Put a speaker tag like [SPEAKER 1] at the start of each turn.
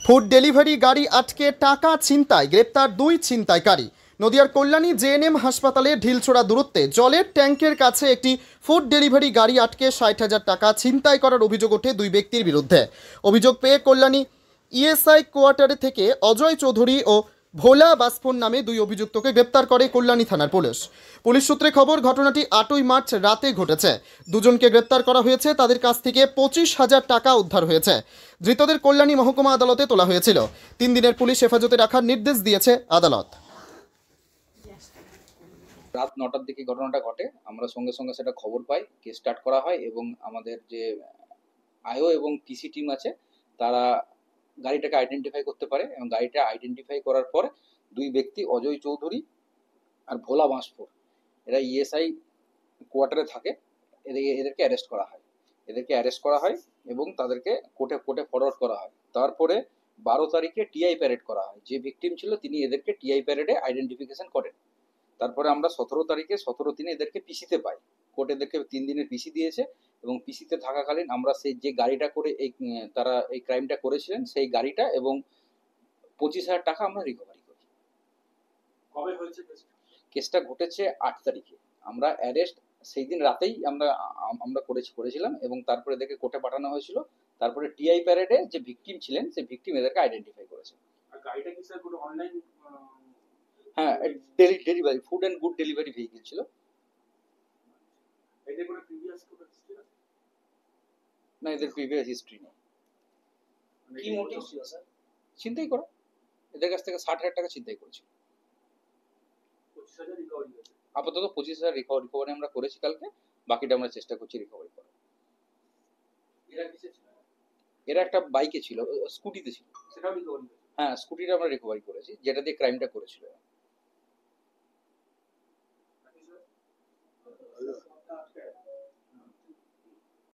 [SPEAKER 1] Food delivery গাড়ি আটকে টাকা ছিনতাই, গ্রেপ্তার দুই ছিনতাইকারী। নদিয়ার কল্যাণী জেএনএম হাসপাতালে ঢিলছোড়া দূরত্বে জলের ট্যাঙ্কের কাছে একটি ফুড ডেলিভারি গাড়ি আটকে ৬০,০০০ টাকা ছিনতাই করার অভিযোগ ওঠে দুই ব্যক্তির বিরুদ্ধে। অভিযোগ পেয়ে কল্যাণী ইএসআই কোয়ার্টারে থেকে অজয় চৌধুরী ও ভোলা বাসফোন নামে দুই অভিযুক্তকে গ্রেপ্তার করে কল্যাণী থানার পুলিশ। পুলিশ সূত্রে খবর, ঘটনাটি ৮ই মার্চ রাতে ঘটেছে। দুজনকে গ্রেপ্তার করা হয়েছে, তাদের কাছ থেকে ২৫,০০০ টাকা উদ্ধার হয়েছে। ধৃতদের কল্যাণী মহকুমা আদালতে তোলা হয়েছিল। ৩ দিনের পুলিশ হেফাজতে রাখার নির্দেশ দিয়েছে আদালত।
[SPEAKER 2] রাত ৯টার দিকে ঘটনাটা ঘটে। আমরা সঙ্গে সঙ্গে সেটা খবর পাই, কেস স্টার্ট করা হয় এবং আমাদের যে আইও এবং পিসি টিম আছে তারা গাড়িটাকে আইডেন্টিফাই করতে পারে এবং গাড়িটা আইডেন্টিফাই করার পর দুই ব্যক্তি অজয় চৌধুরী আর ভোলা বাঁশপুর, এরা ইএসআই কোয়ার্টারে থাকে, এদেরকে অ্যারেস্ট করা হয় এবং তাদেরকে কোর্টে ফরওয়ার্ড করা হয়। তারপরে ১২ তারিখে টিআই প্যারেড করা হয়। যে ভিকটিম ছিল তিনি এদেরকে টিআই প্যারেডে আইডেন্টিফিকেশন করেন। তারপরে আমরা ১৭ তারিখে ১৭ দিনে এদেরকে পিসিতে পাই। কোর্ট এদেরকে ৩ দিনের পিসি দিয়েছে এবং পিসিতে থাকাকালীন আমরা সেই যে গাড়িটা করে তারা এই ক্রাইমটা করেছিলেন সেই গাড়িটা এবং ২৫,০০০ টাকা আমরা রিকভারি করি।
[SPEAKER 3] কবে হয়েছে
[SPEAKER 2] কেসটা ঘটেছে ৮ তারিখে। আমরা অ্যারেস্ট সেই দিন রাতেই আমরা করেছিলাম এবং তারপরে এদেরকে কোর্টে পাঠানো হয়েছিল। তারপরে টিআই প্যারেডে যে ভিকটিম ছিলেন সেই ভিকটিম এদেরকে আইডেন্টিফাই করেছে।
[SPEAKER 3] আর গাড়িটা কি স্যার কোনো অনলাইন?
[SPEAKER 2] হ্যাঁ, delivery, food and good delivery vehicle ছিল।
[SPEAKER 3] এদের কোনো প্রিভিয়াস কোনো হিস্ট্রি আছে?
[SPEAKER 2] না, এদের প্রিভিয়াস হিস্ট্রি নেই।
[SPEAKER 3] কি মোটিভ ছিল স্যার?
[SPEAKER 2] ছিনতাই করা। এদের কাছ থেকে ৬০,০০০ টাকা ছিনতাই করেছিল।
[SPEAKER 3] ২৫,০০০ রিকভারি হয়েছে।
[SPEAKER 2] আপাতত ২৫,০০০ রিকভারি আমরা করেছি কালকে, বাকিটা আমরা চেষ্টা করছি রিকভারি করার।
[SPEAKER 3] এরা কিসে ছিল?
[SPEAKER 2] এরা একটা বাইকে ছিল, স্কুটিতে ছিল।
[SPEAKER 3] সেটাও রিকভারি হয়েছে?
[SPEAKER 2] হ্যাঁ, স্কুটিটা আমরা রিকভারি করেছি, যেটা দিয়ে ক্রাইমটা করেছিল।